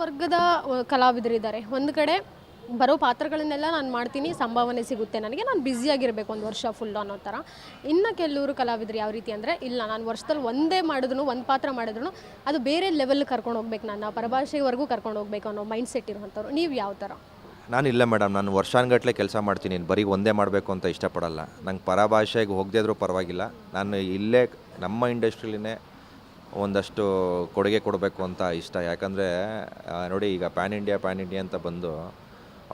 ವರ್ಗದ ಕಲಾವಿದರಿದ್ದಾರೆ. ಒಂದು ಕಡೆ ಬರೋ ಪಾತ್ರಗಳನ್ನೆಲ್ಲ ನಾನು ಮಾಡ್ತೀನಿ, ಸಂಭಾವನೆ ಸಿಗುತ್ತೆ ನನಗೆ, ನಾನು ಬ್ಯುಸಿಯಾಗಿರಬೇಕು ಒಂದು ವರ್ಷ ಫುಲ್ಲು ಅನ್ನೋ ಥರ. ಇನ್ನು ಕೆಲವರು ಕಲಾವಿದರು ಯಾವ ರೀತಿ ಅಂದರೆ, ಇಲ್ಲ ನಾನು ವರ್ಷದಲ್ಲಿ ಒಂದೇ ಮಾಡಿದ್ರು, ಒಂದು ಪಾತ್ರ ಮಾಡಿದ್ರು ಅದು ಬೇರೆ ಲೆವೆಲ್ ಕರ್ಕೊಂಡು ಹೋಗ್ಬೇಕು, ನನ್ನ ಪರಭಾಷೆವರೆಗೂ ಕರ್ಕೊಂಡು ಹೋಗ್ಬೇಕು ಅನ್ನೋ ಮೈಂಡ್ ಸೆಟ್ ಇರುವಂಥವ್ರು. ನೀವು ಯಾವ ಥರ? ನಾನು ಇಲ್ಲ ಮೇಡಮ್, ನಾನು ವರ್ಷಾನುಗಟ್ಟಲೆ ಕೆಲಸ ಮಾಡ್ತೀನಿ, ಬರೀ ಒಂದೇ ಮಾಡಬೇಕು ಅಂತ ಇಷ್ಟಪಡಲ್ಲ. ನಂಗೆ ಪರಭಾಷೆಗೆ ಹೋಗದೇ ಇದ್ರೂ ಪರವಾಗಿಲ್ಲ, ನಾನು ಇಲ್ಲೇ ನಮ್ಮ ಇಂಡಸ್ಟ್ರಿಲಿನೇ ಒಂದಷ್ಟು ಕೊಡುಗೆ ಕೊಡಬೇಕು ಅಂತ ಇಷ್ಟ. ಯಾಕಂದರೆ ನೋಡಿ, ಈಗ ಪ್ಯಾನ್ ಇಂಡಿಯಾ ಅಂತ ಬಂದು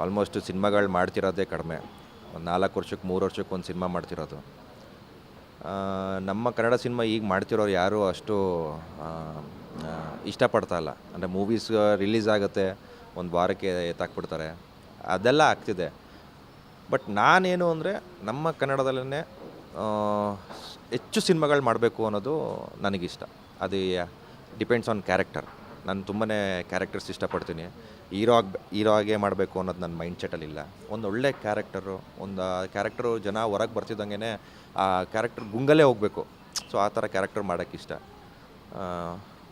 ಆಲ್ಮೋಸ್ಟ್ ಸಿನಿಮಾಗಳು ಮಾಡ್ತಿರೋದೇ ಕಡಿಮೆ. ಒಂದು 4 ವರ್ಷಕ್ಕೆ 3 ವರ್ಷಕ್ಕೆ ಒಂದು ಸಿನಿಮಾ ಮಾಡ್ತಿರೋದು. ನಮ್ಮ ಕನ್ನಡ ಸಿನಿಮಾ ಈಗ ಮಾಡ್ತಿರೋರು ಯಾರೂ ಅಷ್ಟು ಇಷ್ಟಪಡ್ತಾಯಿಲ್ಲ. ಅಂದರೆ ಮೂವೀಸ್ ರಿಲೀಸ್ ಆಗುತ್ತೆ, ಒಂದು ವಾರಕ್ಕೆ ಎತ್ತಾಕ್ಬಿಡ್ತಾರೆ, ಅದೆಲ್ಲ ಆಗ್ತಿದೆ. ಬಟ್ ನಾನೇನು ಅಂದರೆ ನಮ್ಮ ಕನ್ನಡದಲ್ಲೇ ಹೆಚ್ಚು ಸಿನಿಮಾಗಳು ಮಾಡಬೇಕು ಅನ್ನೋದು ನನಗಿಷ್ಟ. ಅದು ಡಿಪೆಂಡ್ಸ್ ಆನ್ ಕ್ಯಾರೆಕ್ಟರ್. ನಾನು ತುಂಬಾ ಕ್ಯಾರೆಕ್ಟರ್ಸ್ ಇಷ್ಟಪಡ್ತೀನಿ. ಹೀರೋ ಆಗೇ ಮಾಡಬೇಕು ಅನ್ನೋದು ನನ್ನ ಮೈಂಡ್ ಸೆಟಲ್ಲಿಲ್ಲ. ಒಂದು ಒಳ್ಳೆ ಕ್ಯಾರೆಕ್ಟರು ಜನ ಹೊರಗೆ ಬರ್ತಿದ್ದಂಗೆ ಆ ಕ್ಯಾರೆಕ್ಟರ್ ಗುಂಗಲ್ಲೇ ಹೋಗಬೇಕು. ಸೊ ಆ ಥರ ಕ್ಯಾರೆಕ್ಟರ್ ಮಾಡೋಕ್ಕಿಷ್ಟ.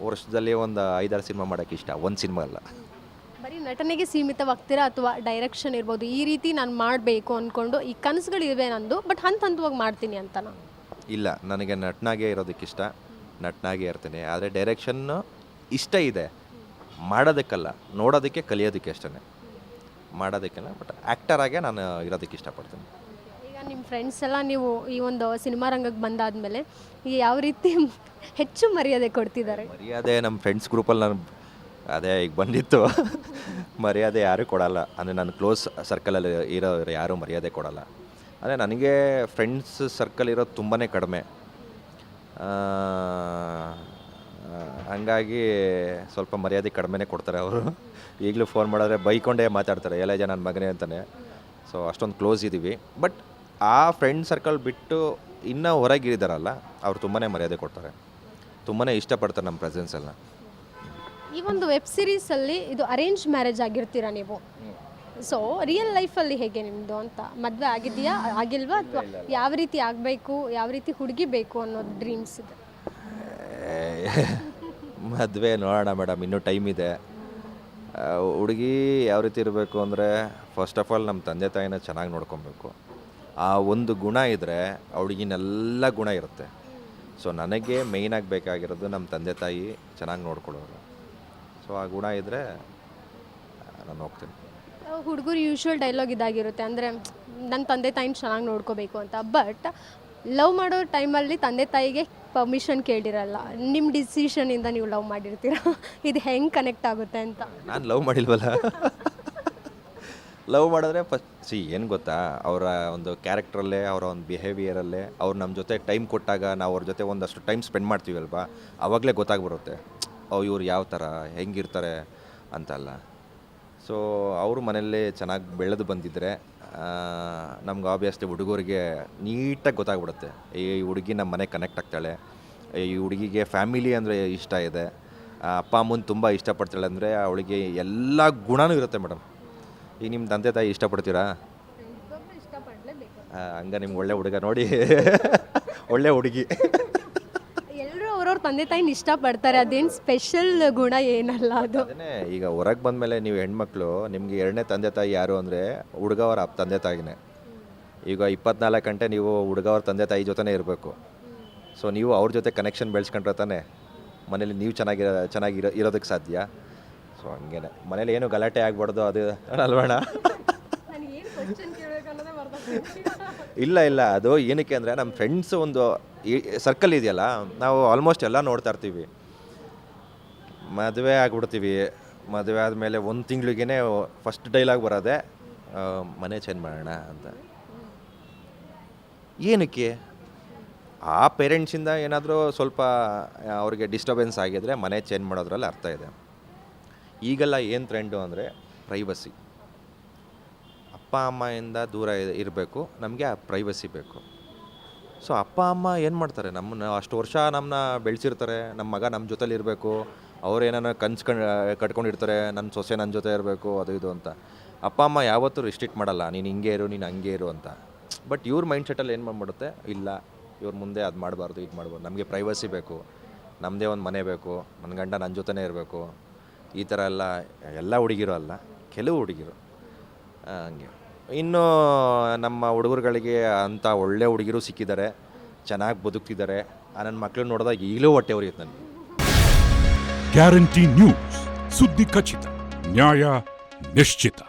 ವರ್ಷದಲ್ಲಿ ಒಂದು 5-6 ಸಿನಿಮಾ ಮಾಡೋಕ್ಕಿಷ್ಟ, ಒಂದು ಸಿನಿಮಾ ಅಲ್ಲ. ಬರೀ ನಟನೆಗೆ ಸೀಮಿತವಾಗ್ತೀರಾ ಅಥವಾ ಡೈರೆಕ್ಷನ್ ಇರ್ಬೋದು, ಈ ರೀತಿ ನಾನು ಮಾಡಬೇಕು ಅಂದ್ಕೊಂಡು ಈ ಕನಸುಗಳಿವೆ ನಂದು, ಬಟ್ ಹಂತವಾಗಿ ಮಾಡ್ತೀನಿ ಅಂತನಾ? ಇಲ್ಲ, ನನಗೆ ನಟನಾಗೇ ಇರೋದಕ್ಕಿಷ್ಟ, ನಟನಾಗೇ ಇರ್ತೀನಿ. ಆದರೆ ಡೈರೆಕ್ಷನ್ನು ಇಷ್ಟ ಇದೆ, ಮಾಡೋದಕ್ಕಲ್ಲ, ನೋಡೋದಕ್ಕೆ, ಕಲಿಯೋದಕ್ಕೆ ಅಷ್ಟೇ, ಮಾಡೋದಕ್ಕೆಲ್ಲ. ಬಟ್ ಆ್ಯಕ್ಟರಾಗೆ ನಾನು ಇರೋದಕ್ಕೆ ಇಷ್ಟಪಡ್ತೀನಿ. ಈಗ ನಿಮ್ಮ ಫ್ರೆಂಡ್ಸ್ ಎಲ್ಲ ನೀವು ಈ ಒಂದು ಸಿನಿಮಾ ರಂಗಕ್ಕೆ ಬಂದಾದಮೇಲೆ ಯಾವ ರೀತಿ ಹೆಚ್ಚು ಮರ್ಯಾದೆ ಕೊಡ್ತಿದ್ದಾರೆ? ಮರ್ಯಾದೆ ನಮ್ಮ ಫ್ರೆಂಡ್ಸ್ ಗ್ರೂಪಲ್ಲಿ ನಾನು ಅದೇ ಈಗ ಬಂದಿತ್ತು, ಮರ್ಯಾದೆ ಯಾರೂ ಕೊಡಲ್ಲ. ಅಂದರೆ ನನ್ನ ಕ್ಲೋಸ್ ಸರ್ಕಲಲ್ಲಿ ಇರೋರು ಯಾರೂ ಮರ್ಯಾದೆ ಕೊಡಲ್ಲ. ಅಂದರೆ ನನಗೆ ಫ್ರೆಂಡ್ಸ್ ಸರ್ಕಲ್ ಇರೋದು ತುಂಬಾ ಕಡಿಮೆ. ಹಂಗಾಗಿ ಸ್ವಲ್ಪ ಮರ್ಯಾದೆ ಕಡಿಮೆನೇ ಕೊಡ್ತಾರೆ ಅವರು. ಈಗಲೂ ಫೋನ್ ಮಾಡಿದ್ರೆ ಬೈಕೊಂಡೇ ಮಾತಾಡ್ತಾರೆ, ಎಲ್ಲ ಜನ ನನ್ನ ಮಗನೇ ಅಂತಲೇ. ಸೊ ಅಷ್ಟೊಂದು ಕ್ಲೋಸ್ ಇದ್ದೀವಿ. ಬಟ್ ಆ ಫ್ರೆಂಡ್ ಸರ್ಕಲ್ ಬಿಟ್ಟು ಇನ್ನೂ ಹೊರಗಿರಿದಾರಲ್ಲ, ಅವ್ರು ತುಂಬಾ ಮರ್ಯಾದೆ ಕೊಡ್ತಾರೆ, ತುಂಬಾ ಇಷ್ಟಪಡ್ತಾರೆ ನಮ್ಮ ಪ್ರೆಸೆನ್ಸೆಲ್ಲ. ಈ ಒಂದು ವೆಬ್ ಸೀರೀಸಲ್ಲಿ ಇದು ಅರೇಂಜ್ ಮ್ಯಾರೇಜ್ ಆಗಿರ್ತೀರಾ ನೀವು. ಸೊ ರಿಯಲ್ ಲೈಫಲ್ಲಿ ಹೇಗೆ ನಿಮ್ಮದು ಅಂತ? ಮದುವೆ ಆಗಿದೆಯಾ, ಆಗಿಲ್ವಾ, ಅಥವಾ ಯಾವ ರೀತಿ ಆಗಬೇಕು, ಯಾವ ರೀತಿ ಹುಡುಗಿ ಬೇಕು ಅನ್ನೋದು ಡ್ರೀಮ್ಸ್ ಇದೆ? ಮದುವೆ ನೋಡೋಣ ಮೇಡಮ್, ಇನ್ನೂ ಟೈಮ್ ಇದೆ. ಹುಡುಗಿ ಯಾವ ರೀತಿ ಇರಬೇಕು ಅಂದರೆ, ಫಸ್ಟ್ ಆಫ್ ಆಲ್ ನಮ್ಮ ತಂದೆ ತಾಯಿನ ಚೆನ್ನಾಗಿ ನೋಡ್ಕೊಬೇಕು. ಆ ಒಂದು ಗುಣ ಇದ್ದರೆ ಆ ಹುಡುಗಿನೆಲ್ಲ ಗುಣ ಇರುತ್ತೆ. ಸೊ ನನಗೆ ಮೇಯ್ನಾಗಿ ಬೇಕಾಗಿರೋದು ನಮ್ಮ ತಂದೆ ತಾಯಿ ಚೆನ್ನಾಗಿ ನೋಡ್ಕೊಳ್ಳೋರು. ಸೊ ಆ ಗುಣ ಇದ್ದರೆ ನಾನು ಹೋಗ್ತೀನಿ. ಹುಡುಗರು ಯೂಶ್ವಲ್ ಡೈಲಾಗ್ ಇದಾಗಿರುತ್ತೆ, ಅಂದರೆ ನನ್ನ ತಂದೆ ತಾಯಿನ ಚೆನ್ನಾಗಿ ನೋಡ್ಕೋಬೇಕು ಅಂತ. ಬಟ್ ಲವ್ ಮಾಡೋ ಟೈಮಲ್ಲಿ ತಂದೆ ತಾಯಿಗೆ ಪರ್ಮಿಷನ್ ಕೇಳಿರಲ್ಲ, ನಿಮ್ಮ ಡಿಸಿಷನಿಂದ ನೀವು ಲವ್ ಮಾಡಿರ್ತೀರ. ಇದು ಹೆಂಗೆ ಕನೆಕ್ಟ್ ಆಗುತ್ತೆ ಅಂತ? ನಾನು ಲವ್ ಮಾಡಿಲ್ವಲ್ಲ. ಲವ್ ಮಾಡಿದ್ರೆ ಫಸ್ಟ್ ಏನು ಗೊತ್ತಾ, ಅವರ ಒಂದು ಕ್ಯಾರೆಕ್ಟ್ರಲ್ಲೇ, ಅವರ ಒಂದು ಬಿಹೇವಿಯರಲ್ಲೇ, ಅವ್ರು ನಮ್ಮ ಜೊತೆ ಟೈಮ್ ಕೊಟ್ಟಾಗ ನಾವು ಅವ್ರ ಜೊತೆ ಒಂದಷ್ಟು ಟೈಮ್ ಸ್ಪೆಂಡ್ ಮಾಡ್ತೀವಲ್ವಾ, ಆವಾಗಲೇ ಗೊತ್ತಾಗ್ಬರುತ್ತೆ ಇವ್ರು ಯಾವ ಥರ ಹೆಂಗಿರ್ತಾರೆ ಅಂತಲ್ಲ. ಸೊ ಅವರು ಮನೆಯಲ್ಲೇ ಚೆನ್ನಾಗಿ ಬೆಳೆದು ಬಂದಿದ್ದರೆ ನಮ್ಗೆ ಆಬ್ವಿಯಸ್ಲಿ ಹುಡುಗರಿಗೆ ನೀಟಾಗಿ ಗೊತ್ತಾಗ್ಬಿಡುತ್ತೆ, ಈ ಹುಡುಗಿ ನಮ್ಮ ಮನೆಗೆ ಕನೆಕ್ಟ್ ಆಗ್ತಾಳೆ, ಈ ಹುಡುಗಿಗೆ ಫ್ಯಾಮಿಲಿ ಅಂದರೆ ಇಷ್ಟ ಇದೆ, ಅಪ್ಪ ಅಮ್ಮನ ತುಂಬ ಇಷ್ಟಪಡ್ತಾಳೆ ಅಂದರೆ ಅವಳಿಗೆ ಎಲ್ಲ ಗುಣನೂ ಇರುತ್ತೆ ಮೇಡಮ್. ಈಗ ನಿಮ್ಮ ತಂದೆ ತಾಯಿ ಇಷ್ಟಪಡ್ತೀರಾ? ಹಂಗೆ ನಿಮ್ಗೆ ಒಳ್ಳೆ ಹುಡುಗ ನೋಡಿ, ಒಳ್ಳೆ ಹುಡುಗಿ. ಎಲ್ಲರೂ ಅವ್ರವ್ರ ತಂದೆ ತಾಯಿನ ಇಷ್ಟಪಡ್ತಾರೆ, ಅದೇನು ಸ್ಪೆಷಲ್ ಗುಣ ಏನಲ್ಲ ಅದು. ಅದನ್ನೇ ಈಗ ಹೊರಗೆ ಬಂದಮೇಲೆ ನೀವು ಹೆಣ್ಮಕ್ಳು, ನಿಮಗೆ ಎರಡನೇ ತಂದೆ ತಾಯಿ ಯಾರು ಅಂದರೆ ಹುಡುಗ ಅವರ ತಂದೆ ತಾಯಿನೇ. ಈಗ 24 ಗಂಟೆ ನೀವು ಹುಡುಗ ಅವ್ರ ತಂದೆ ತಾಯಿ ಜೊತೆನೇ ಇರಬೇಕು. ಸೊ ನೀವು ಅವ್ರ ಜೊತೆ ಕನೆಕ್ಷನ್ ಬೆಳೆಸ್ಕೊಂಡ್ರೆ ತಾನೇ ಮನೇಲಿ ನೀವು ಇರೋದಕ್ಕೆ ಸಾಧ್ಯ. ಸೊ ಹಂಗೇನೆ ಮನೇಲಿ ಏನು ಗಲಾಟೆ ಆಗ್ಬಾರ್ದು, ಅದು ಅಲ್ವಣ? ಇಲ್ಲ, ಅದು ಏನಕ್ಕೆ ಅಂದರೆ ನಮ್ಮ ಫ್ರೆಂಡ್ಸ್ ಒಂದು ಸರ್ಕಲ್ ಇದೆಯಲ್ಲ, ನಾವು ಆಲ್ಮೋಸ್ಟ್ ಎಲ್ಲ ನೋಡ್ತಾ ಇರ್ತೀವಿ. ಮದುವೆ ಆಗ್ಬಿಡ್ತೀವಿ, ಮದುವೆ ಆದಮೇಲೆ 1 ತಿಂಗಳಿಗೇ ಫಸ್ಟ್ ಡೈಲಾಗ್ ಬರೋದೆ ಮನೆ ಚೇಂಜ್ ಮಾಡೋಣ ಅಂತ. ಏನಕ್ಕೆ? ಆ ಪೇರೆಂಟ್ಸಿಂದ ಏನಾದರೂ ಸ್ವಲ್ಪ ಅವ್ರಿಗೆ ಡಿಸ್ಟರ್ಬೆನ್ಸ್ ಆಗಿದ್ರೆ ಮನೆ ಚೇಂಜ್ ಮಾಡೋದ್ರಲ್ಲಿ ಅರ್ಥ ಇದೆ. ಈಗೆಲ್ಲ ಏನು ಟ್ರೆಂಡು ಅಂದರೆ ಪ್ರೈವಸಿ. ಅಪ್ಪ ಅಮ್ಮಯಿಂದ ದೂರ ಇರಬೇಕು, ನಮಗೆ ಆ ಪ್ರೈವಸಿ ಬೇಕು. ಸೊ ಅಪ್ಪ ಅಮ್ಮ ಏನು ಮಾಡ್ತಾರೆ, ನಮ್ಮನ್ನ ಅಷ್ಟು ವರ್ಷ ನಮ್ಮನ್ನ ಬೆಳೆಸಿರ್ತಾರೆ, ನಮ್ಮ ಮಗ ನಮ್ಮ ಜೊತೆಲಿ ಇರಬೇಕು, ಅವ್ರೇನೋ ಕಟ್ಕೊಂಡಿರ್ತಾರೆ, ನನ್ನ ಸೊಸೆ ನನ್ನ ಜೊತೆ ಇರಬೇಕು, ಅದು ಇದು ಅಂತ. ಅಪ್ಪ ಅಮ್ಮ ಯಾವತ್ತೂ ರಿಸ್ಟ್ರಿಕ್ಟ್ ಮಾಡಲ್ಲ, ನೀನು ಹಿಂಗೆ ಇರು, ನೀನು ಹಂಗೆ ಇರು ಅಂತ. ಬಟ್ ಇವ್ರ ಮೈಂಡ್ ಸೆಟ್ಟಲ್ಲಿ ಏನು ಮಾಡಿಬಿಡುತ್ತೆ, ಇಲ್ಲ ಇವ್ರ ಮುಂದೆ ಅದು ಮಾಡಬಾರ್ದು, ಇದು ಮಾಡ್ಬಾರ್ದು, ನಮಗೆ ಪ್ರೈವಸಿ ಬೇಕು, ನಮ್ಮದೇ ಒಂದು ಮನೆ ಬೇಕು, ನನ್ನ ಗಂಡ ನನ್ನ ಜೊತೆನೇ ಇರಬೇಕು, ಈ ಥರ ಎಲ್ಲ ಹುಡುಗಿರು ಅಲ್ಲ, ಕೆಲವು ಹುಡುಗಿರು ಹಂಗೆ. ಇನ್ನು ನಮ್ಮ ಹುಡುಗರುಗಳಿಗೆ ಅಂಥ ಒಳ್ಳೆ ಹುಡುಗಿರು ಸಿಕ್ಕಿದ್ದಾರೆ, ಚೆನ್ನಾಗಿ ಬದುಕ್ತಿದ್ದಾರೆ. ನನ್ನ ಮಕ್ಕಳು ನೋಡಿದಾಗ ಈಗಲೂ ಹೊಟ್ಟೆ ಉರಿಯುತ್ತೆ ನನಗೆ. ಗ್ಯಾರಂಟಿ ನ್ಯೂಸ್, ಸುದ್ದಿ ಖಚಿತ, ನ್ಯಾಯ ನಿಶ್ಚಿತ.